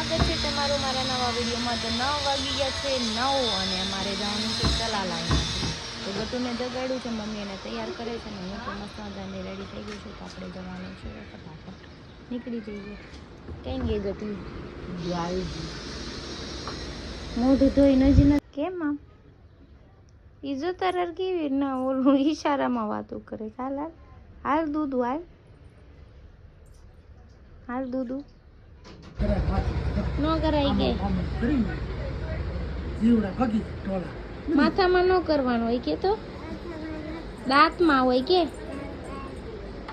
સ્વાગત છે તમારું મારા નવા વિડીયોમાં। તો 9 વાગી ગયા છે 9 અને અમારે જવાનું છે તલાલા। તો ગટુને જગાડ્યું છે, મમ્મી એને તૈયાર કરે છે ને હું તો મસ્ત મજાની રેડી થઈ ગઈ છું। તો આપણે જવાનું છે, ફટાફટ નીકળી જઈએ। કઈ ગઈ ગટુ? મોઢું ધોઈ નજી ન કેમ આમ ઈજો તાર કેવી ના ઓલું ઈશારામાં વાતો કરે। હાલ હાલ હાલ દૂધ હાલ દૂધ નો કરાઈ ગઈ માથામાં નો કરવાનું હોય કે તો દાંતમાં હોય કે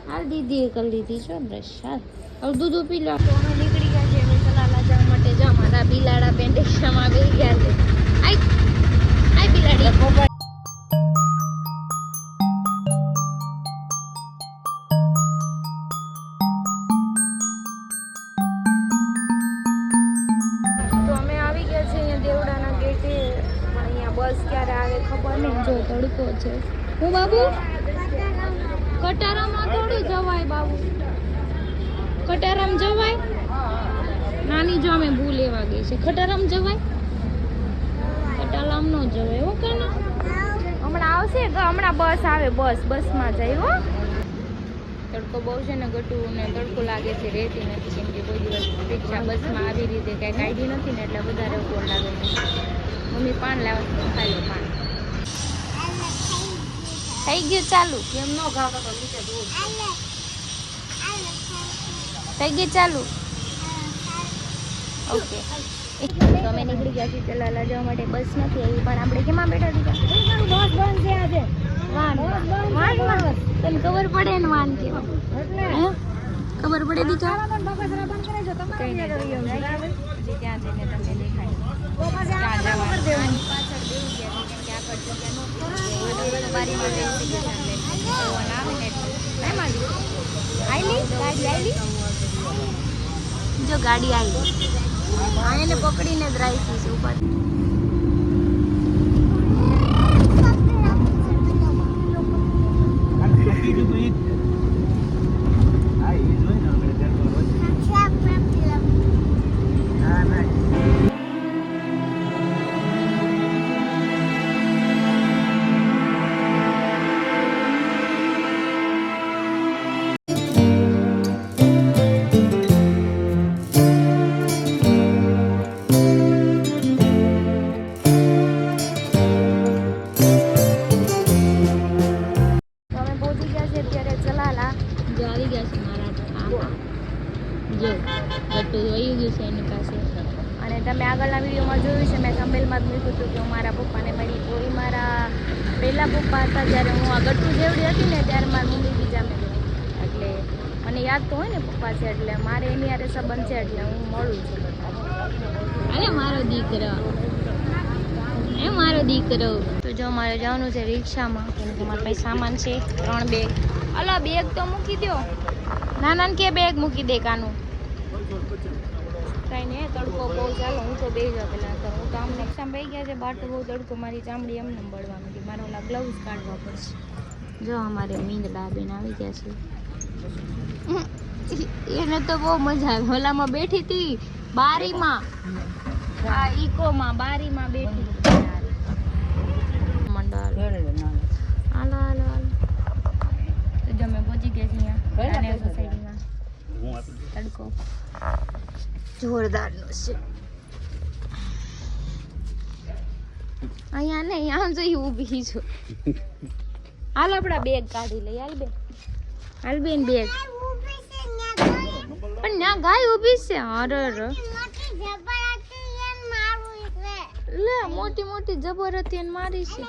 હાલ દીદી કરી લીધી છો બ્રશ। હાલ હવે દૂધ પી લો। તો અમે નીકળી ગયા છે તલાલા જવા માટે। જો મારા બિલાડા પેન્ડેક્સમાં બેસી ગયા છે। આઈ બિલાડી बस क्यारे आवे खबर नहीं। जो तड़को छे हूँ बाबू कटारामां थोड़ी जवाय बाबू, कटाराम जवाय नानी जो अमे भू लेवा गई छे। कटाराम जवाय कटाराम नो जवाय हो के ना हमणा आवशे हमणा बस आवे बस में जाय हो। तड़को बहु छे ने गटू ने तड़को लागे छे रेती नथी केम के कोई दिवस रिक्शा बस में आवी रीते काई काढी नथी ने એટલે વધારે કોણ લાગે છે। मम्मी पान लावा खाई लो पान થઈ ગયું ચાલુ કેમ નો ખાવ તો નીચે દૂર થઈ ગયું ચાલુ ઓકે। તો અમે નીકળી ગયા છીએ તલાલા જવા માટે। બસ નથી આવી પણ આપણે કેમાં બેઠા હતા? બસ બંધ છે આજે વાન તને ખબર પડે ને વાન કે એટલે ખબર પડે દીકા બકસરા બંધ કરે છો તમારે જે રહ્યો છે ત્યાં જઈને તમને દેખાય ત્યાં જવાનું પાછળ બેસી ગયા કેમ કે આગળ જગ્યા નો બારીમાં બેસી ગયા એટલે આવે ને એટલે એમાં આઈલી ગાડી આઈલી જો ગાડી આવી આ એને પકડીને જ રાખી છે ઉપર। તમે આગળના વિડીયોમાં જોયું છે મેં થંબનેલમાં જ મૂક્યું હતું કે હું મારા પપ્પાને મળી। તો એ મારા પહેલા પપ્પા હતા જ્યારે હું આ ગટ્ટુ જેવડી હતી ને ત્યારે મારી મમ્મી બીજા મેં એટલે મને યાદ તો હોય ને પપ્પા છે એટલે મારે એની હારે સંબંધ છે એટલે હું મળું છું બધા। અરે મારો દીકરો મારો દીકરો। તો જો મારે જવાનું છે રિક્ષામાં કેમ કે મારા પાસે સામાન છે 3 બેગ। અલા બેગ તો મૂકી દો નાના કે બેગ મૂકી દે કાનું કઈ નહીં તડકો બહુ ચાલો હું તો બેસી જાઉં પેલા તો હું તો આમ રિક્ષામાં બેસી ગયા છે બહાર તો બહુ તડકો મારી ચામડી એમને બળવાનું કે મારે ઓલા ગ્લવ્સ કાઢવા પડશે। જો અમારે મીંદડા બેન આવી ગયા છે એને તો બહુ મજા આવે ઓલામાં બેઠી હતી બારીમાં આ ઇકોમાં બારીમાં બેઠી મંડળ હાલો હાલો હાલો। તો જો અમે પહોંચી ગયા છીએ અહીંયા સોસાયટીમાં। તડકો જોરદાર નો છે અહીંયા નહીં આમ જોઈ ઊભી છું। હાલ આપણા બેગ કાઢી લઈ હાલ બેન બેગ પણ ના ગાય ઊભી છે। અરે લે મોટી મોટી જબર હતી એને મારી છે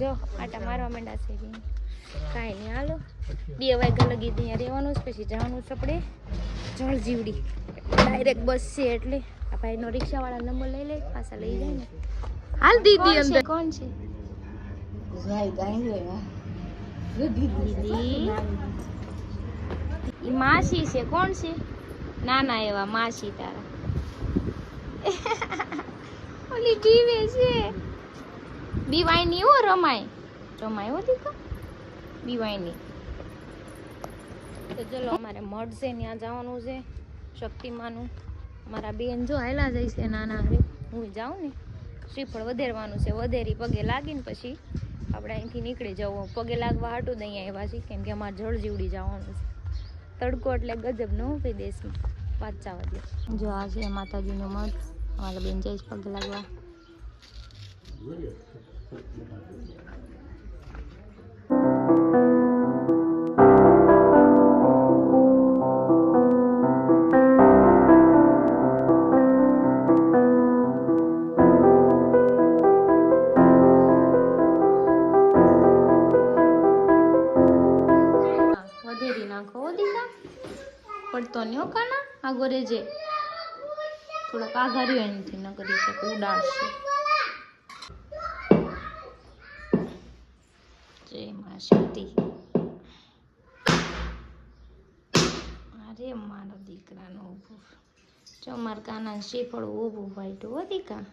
જો આટા મારવા માંડા છે કાંઈ નહીં હાલો 2 વાગ્યા લગી ત્યાં રહેવાનું પછી જવાનું છે આપણે જળજીવડી ડાયરેક્ટ બસ છે એટલે આ ભાઈનો રિક્ષાવાળા નંબર લઈ લે પાછા લઈ જાય ને। હાલ દીદી અંદર કોણ છે? દીદી ઈ માસી છે। કોણ છે? નાના એવા માસી તારા ઓલી બીવે છે બીવાય ની હો રમાય હો દીકા બીવાય ની। તો ચલો અમારે મળશે ત્યાં જવાનું છે શક્તિમાનું મારા બેન જો હાયલા જાય છે નાના હરે, હું જાઉં ને શ્રીફળ વધેરવાનું છે, વધેરી પગે લાગીને પછી આપણે અહીંથી નીકળી જવું. પગે લાગવા હાટું જ અહીંયા આવ્યા છીએ, કેમ કે અમારે જળ જીવડી જવાનું છે. તડકો એટલે ગજબ ન હોય દેશમાં, પાછા દે. જો આ છે માતાજીનો મઠ, અમારા બેન જઈશ પગે લાગવા. વધેરી નાખો દીધા પડતો નહીં કાના આગો રેજે, થોડોક આઘાર્યો એનાથી ન કરી શકે, ઉડાડશે. જય મા શક્તિ. અરે મારો દીકરાનો ઊભું જો મારા કાના શ્રીફળ ઊભું ભાઈ હો દીકા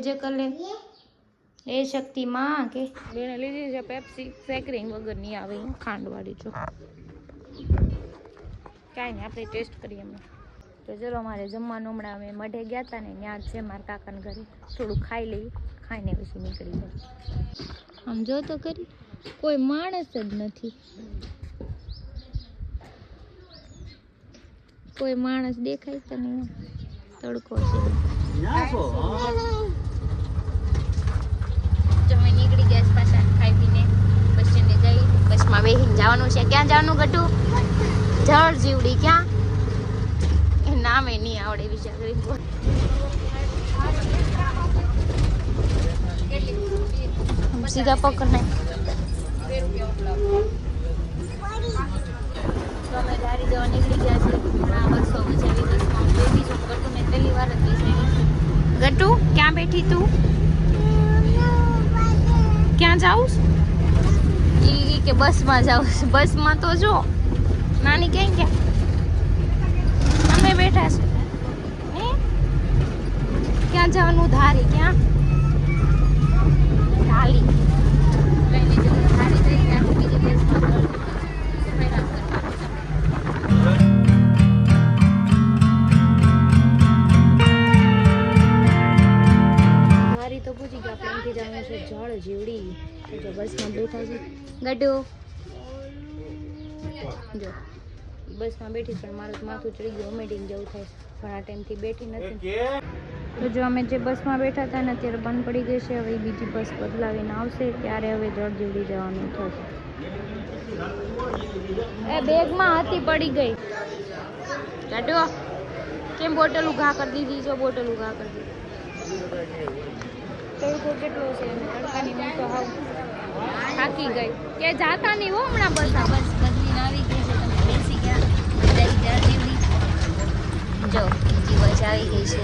જે કલે એ શક્તિ માં કે બેને લીધી છે પેપ્સી, સેકરિંગ વગર નહીં આવે ખાંડવાળી. જો કાંઈ નહીં આપણે ટેસ્ટ કરીએ હમણાં. તો ચલો અમારે જમવાનું હમણાં અમે મઢે ગયા હતા ને ત્યાં જ છે મારા કાકાને ઘરે, થોડું ખાઈ લઈએ, ખાઈને પછી નીકળી જાય. આમ જો તો કરી કોઈ માણસ જ નથી, કોઈ માણસ દેખાય તો નહીં, તડકો છે. અમે નીકળી ગયા પાછા ખાઈ પીને બસ સ્ટેન્ડે જઈ, બસમાં બેસીને જવાનું છે. ક્યાં જવાનું ગટુ? જળ જીવડી. ક્યાં? એ નામે નહીં આવડે વિચાર કરી. સીધા પકડ નાખ. તો અમે ગાડી દેવા નીકળી ગયા છીએ. ઘણા વર્ષો બચાવી બસમાં બેઠી છું. ગટુને પહેલી વાર જ બેસાડી. ગટુ ક્યાં બેઠી તું? ક્યાં જાઉં? ઈ કે બસમાં જાઉં. બસમાં તો જો નાની ક્યાં ક્યાં અમે બેઠા છે. ક્યાં જવાનું? ધારી. ક્યાં? ઢાલી. ધારી જઈ ત્યાંથી બીજી બસમાં તો પૂછી ગયા. પ્લેનથી જવાનું છે જળ જીવડી. જો બસમાં બેઠા છે. ગડુ જો બસમાં બેઠી પણ મારું માથું ચડી ગયું, વોમિટિંગ જેવું થાય, ઘણા ટાઈમથી બેઠી નથી. તો જો અમે જે બસમાં બેઠા હતા ને અત્યારે બંધ પડી ગઈ છે. હવે બીજી બસ બદલાવીને આવશે ત્યારે હવે જળ જીવડી જવાનું થશે. એ બેગમાં હતી પડી ગઈ. ગડુ કેમ બોટલ ઉઘા કરી દીધી? જો બોટલ ઉઘા કરી દીધી. તડકો કેટલો છે અને તડકાની હું તો હાવ થાકી ગઈ. કે જાતા નહીં હો હમણાં. બસ બદલીને આવી ગઈ છે. તમે બેસી ગયા બધાની જળ જીવડી. જો બીજી બસ આવી ગઈ છે.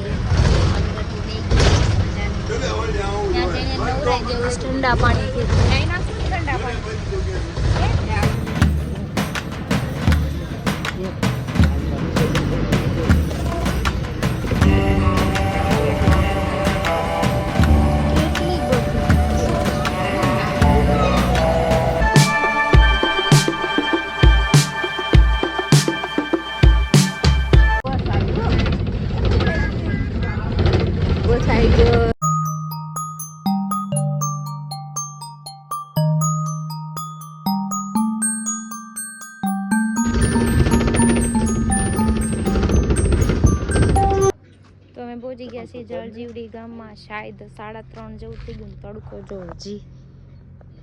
ત્યાં જઈને નવરાઈ જેવું ઠંડા પાણીથી નાઈ નાખું. ઠંડા પાણી પહોંચી ગયા છીએ જળજીવડી ગામમાં. શાયદ 3:30 જેવું થઈ ગયું. તડકો જો હજી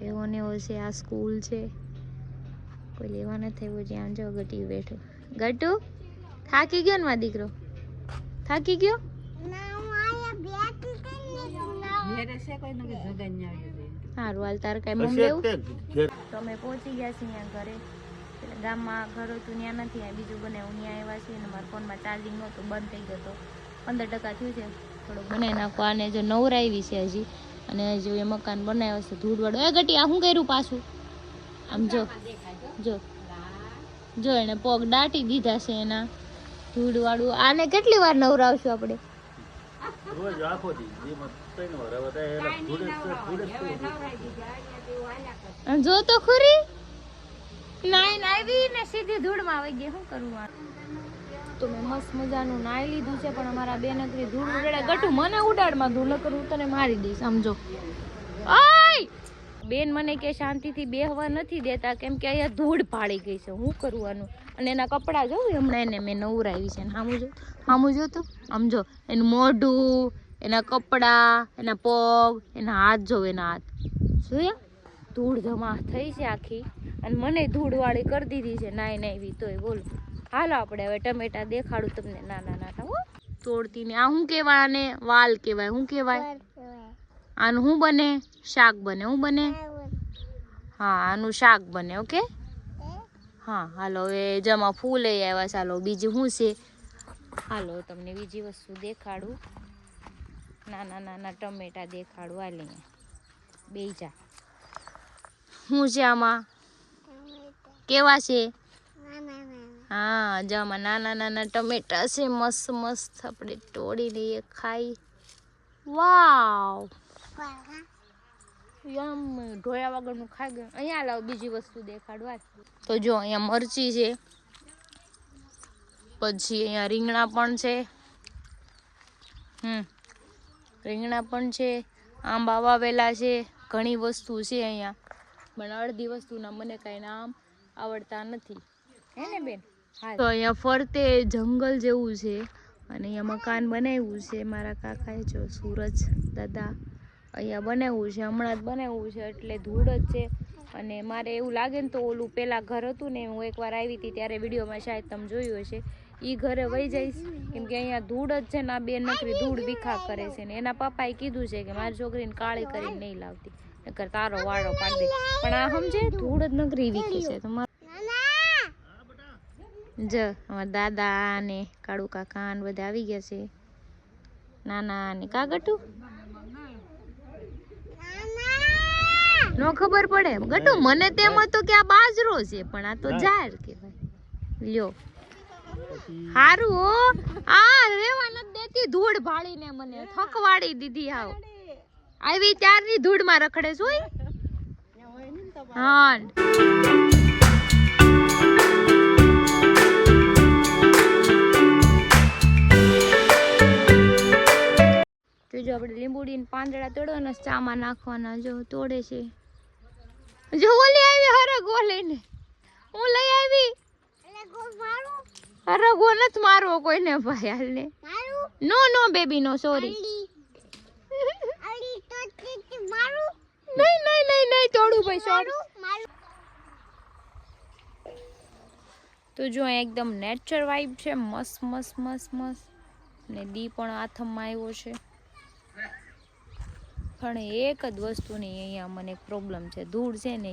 એવો ને એવો છે. આ સ્કૂલ છે, કોઈ લેવા નથી આવ્યું. જ્યાં જો ગટી બેઠો. ગટુ થાકી ગયો ને મારો દીકરો? થાકી ગયો? સારું હાલ તારે કઈ મમ લેવું? તો અમે પહોંચી ગયા છીએ અહીંયા ઘરે. ગામમાં ઘર હતું ત્યાં નથી, આ બીજું બનાવ્યું ત્યાં આવ્યા છીએ. અને મારા ફોનમાં ચાર્જિંગ નહોતું, બંધ થઈ ગયો હતો. 15% થયું છે. થોડુંક બનાવી નાખો. આને જો નવરાવી છે હજી, અને જો એ મકાન બનાવ્યો છે ધૂળવાળો. એ ગટી આ શું કર્યું પાછું? આમ જો જો જો એને પગ દાટી દીધા છે એના, ધૂળવાળું. આને કેટલી વાર નવરાવશું આપણે? જો તો ખરી નાઈ આવી ને સીધી ધૂળમાં આવી ગઈ. શું કરવું? તો મેં મસ્ત મજાનું નાઈ લીધું છે, પણ અમારા બે નકરી ધૂળ ઉડાડે. ગટુ મને ઉડાડમાં ધૂળ નકર હું તને મારી દઈશ, સમજો. ઓય બેન મને કે શાંતિથી બેહવા નથી દેતા, કેમ કે અહીંયા ધૂળ પાડી ગઈ છે. હું કરવાનું? અને એના કપડાં જોઉં હમણાં એને મેં નવરાવી છે. સામું જો તું સમજો, એનું મોઢું, એના કપડાં, એના પગ, એના હાથ જોવ, એના હાથ જોયા ધૂળ જમા થઈ છે આખી. અને મને ધૂળવાળી કરી દીધી છે નાઈ નાઈ તોય. બોલો હાલો આપણે હવે ટમેટા દેખાડું તમને નાના નાના હો તોડતી ને. આ શું કહેવાય? આને વાલ કહેવાય. શું કહેવાય આનું? શું બને? શાક બને. શું બને? હા આનું શાક બને. ઓકે હા હાલો હવે જમા ફૂલ આવ્યા. ચાલો બીજું શું છે? હાલો તમને બીજી વસ્તુ દેખાડું. નાના નાના ટમેટા દેખાડું. આ લઈએ બેજા. શું છે આમાં? કેવા છે? હા જમાં નાના નાના ટમેટા છે, મસ્ત મસ્ત. આપણે તોડી લઈએ, ખાઈ. વાવ યમ ઢોયા વગરનું ખાઈ ગયું. અહીંયા લાવ બીજી વસ્તુ દેખાડવા. તો જો અહીંયા મરચી છે, પછી અહીંયા રીંગણા પણ છે. રીંગણા પણ છે, આંબા વાવેલા છે, ઘણી વસ્તુ છે અહીંયા. પણ અડધી વસ્તુના મને કાંઈ નામ આવડતા નથી, હે ને બેન? તો અહીંયા ફરતે જંગલ જેવું છે, અને અહીંયા મકાન બનાવ્યું છે મારા કાકાએ. જો સૂરજ દાદા અહીંયા બનાવ્યું છે, હમણાં જ બનાવ્યું છે, એટલે ધૂળ જ છે. અને મારે એવું લાગે ને તો ઓલું પેલા ઘર હતું ને, હું એકવાર આવી હતી ત્યારે વિડીયોમાં શાયદ તમે જોયું હશે, એ ઘરે વહી જઈશ, કેમ કે અહીંયા ધૂળ જ છે ને. આ બે નકરી ધૂળ વિખા કરે છે ને. એના પપ્પાએ કીધું છે કે મારી છોકરીને કાળી કરીને નહીં લાવતી, નકર તારો વાળો પાડી દે. પણ આ સમજે ધૂળ જ નકરી વીખી છે. તો જો અમારા દાદા ને કાળુ કાકા ને બધા આવી ગયા છે. નાના ને કાગટુ નો ખબર પડે ગટુ મને તેમ હતો કે આ બાજરો છે, પણ આ તો ઝાડ કહેવાય. લ્યો હારું હો. આ રેવા નથી દેતી ધૂળ ભાળીને, મને થકવાડી દીધી. હાવ આવી ત્યારની ધૂળમાં રખડે જોઈ. હા જો આપણે લીંબુડી ને પાંદડા તોડવાના, ચામાં નાખવાના. જો તોડે છે. જો ઓલી આવી હરગો લઈને, હું લઈ આવી. હરગો નથી મારવો કોઈને ભાઈ. હાલ ને નો નો બેબી નો, સોરી. નહીં નહીં નહીં નહીં તોડું ભાઈ, સોરી. તો જો એકદમ નેચર વાઇબ છે, મસ્ત મસ્ત મસ્ત મસ્ત. ને દી પણ આથમમાં આવ્યો છે. પણ એક જ વસ્તુની અહીંયા મને પ્રોબ્લેમ છે, ધૂળ છે ને.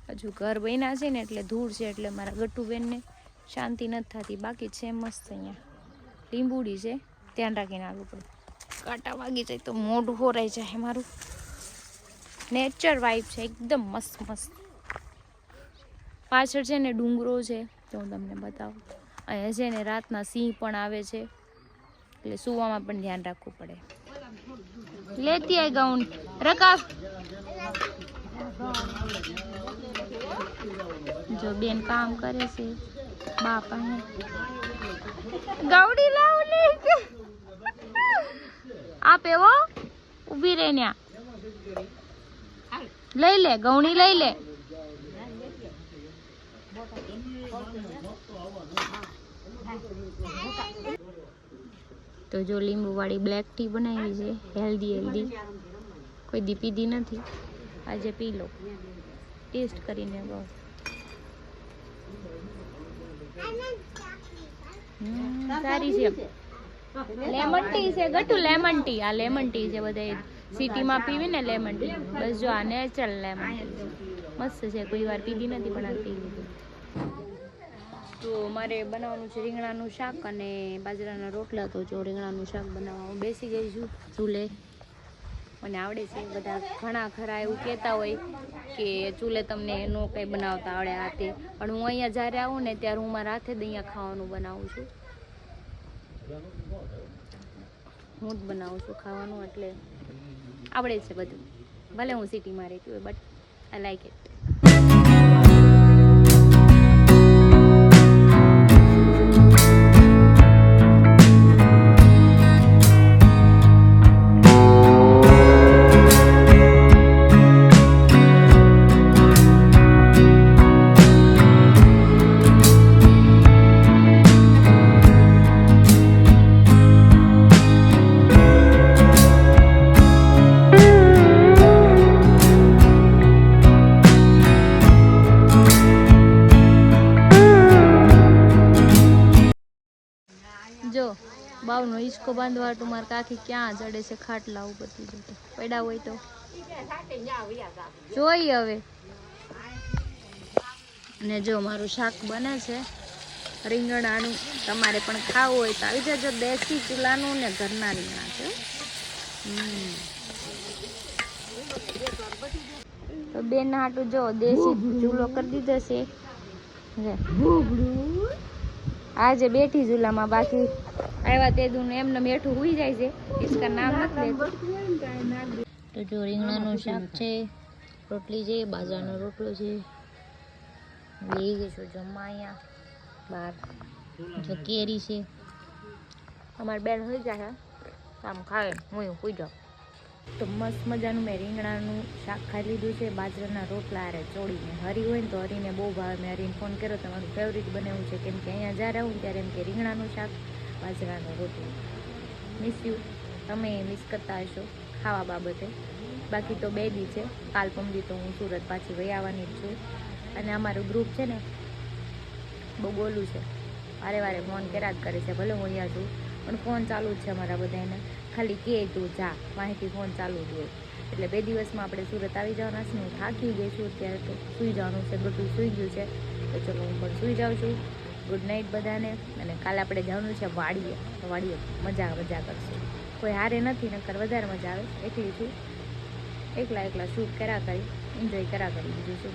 હજુ ઘર બન્યા છે ને એટલે ધૂળ છે, એટલે મારા ગટુબેનને શાંતિ નથી થતી. બાકી છે મસ્ત. અહીંયા લીંબુડી છે, ધ્યાન રાખીને આવવું પડે. કાંટા વાગી જાય તો મોઢું હોરાઈ જાય મારું. નેચર વાઇબ છે એકદમ મસ્ત મસ્ત. પાછળ છે ને ડુંગરો છે, તો હું તમને બતાવું. અહીંયા છે ને રાતના સિંહ પણ આવે છે, એટલે સુવામાં પણ ધ્યાન રાખવું પડે. લેતી આય ગાઉન રકાબ. જો બેન કામ કરે છે બાપા. ગાવડી લાવ લે આપે હો. ઊભી રહે ન્યા. લઈ લે ગૌણી, લઈ લે. તો જો લીંબુ વાળી બ્લેક ટી બનાવી છે, હેલ્ધી હેલ્ધી. કોઈ દી પીધી નથી, આજે પી લો, ટેસ્ટ કરીને બહુ સારી છે. લેમન ટી છે ગટુ, લેમન ટી. આ લેમન ટી છે, બધા સિટીમાં પીવી ને લેમન ટી. બસ જો આ નેચરલ લેમન ટી મસ્ત છે. કોઈ વાર પીધી નથી પણ આ પી લીધું. તો મારે બનાવવાનું છે રીંગણાનું શાક અને બાજરાના રોટલા. તો જો રીંગણાનું શાક બનાવવા હું બેસી ગઈ છું ચૂલે. મને આવડે છે. બધા ઘણા ખરા એવું કહેતા હોય કે ચૂલે તમને નો કંઈ બનાવતા આવડે આ તે, પણ હું અહીંયા જ્યારે આવું ને ત્યારે હું મારા હાથે જ અહીંયા ખાવાનું બનાવું છું. હું જ બનાવું છું ખાવાનું, એટલે આવડે છે બધું. ભલે હું સિટીમાં રહેતી હોય, બટ આઈ લાઈક ઇટ. બાવનો હિસકો બાંધવા તું મારે કાકી ક્યાં ચડે છે ખાટલા ઉપર પડ્યા હોય તો જોઈ હવે. ને જો મારું શાક બને છે રીંગણાનું. તમારે પણ ખાવું હોય તો આવી જજો. દેશી ચૂલાનું ને ઘરના રીંગણા છે. તો બેન હાટું જો દેશી ચૂલો કરી દીધો છે. આજે બેઠી ચૂલામાં, બાકી આવ્યા તે દૂન એમને મેઠું હુઈ જાય છે. इसका નામ નથી લેતું. તો જો રીંગણાનું શાક છે, રોટલી છે, બાજરાનો રોટલો છે. લઈ ગઈ છું જમવા અહીંયા બહાર. જો કેરી છે. અમારે બેન હોઈ જાય આમ ખાય, હું સુઈ જાઉં. તો મસ્ત મજાનું મેં રીંગણાનું શાક ખાઈ લીધું છે, બાજરાના રોટલા આરે ચોળીને. હરી હોય ને તો હરીને બહુ ભાવે. મેં હરીને ફોન કર્યો, તમારું ફેવરિટ બનાવ્યું છે, કેમ કે અહીંયા જ્યારે આવું ત્યારે એમ કે રીંગણાનું શાક, બાજરાનો રોટલો. Miss you. તમે મિસ કરતા હશો ખાવા બાબતે. બાકી તો બે દી છે, કાલ પમદી તો હું સુરત પાછી વહી આવવાની જ છું. અને અમારું ગ્રુપ છે ને બહુ ગોલું છે, વારે વારે ફોન કર્યા જ કરે છે. ભલે હું અહીંયા છું પણ ફોન ચાલુ જ છે અમારા બધાને. ખાલી કે તું જા, માહિતી ફોન ચાલુ જ હોય. એટલે 2 દિવસમાં આપણે સુરત આવી જવાના છે. હું થાકી ગઈ છું અત્યારે, તો સૂઈ જવાનું છે. બધું સૂઈ ગયું છે, તો ચલો હું પણ સૂઈ જાઉં છું. ગુડ નાઇટ બધાને. અને કાલે આપણે જવાનું છે વાડીએ. તો વાડીએ મજા કરશું. કોઈ હારે નથી, નકર વધારે મજા આવે. એકલી છું, એકલા શૂટ કર્યા કરી, એન્જોય કર્યા કરી. બીજું શું.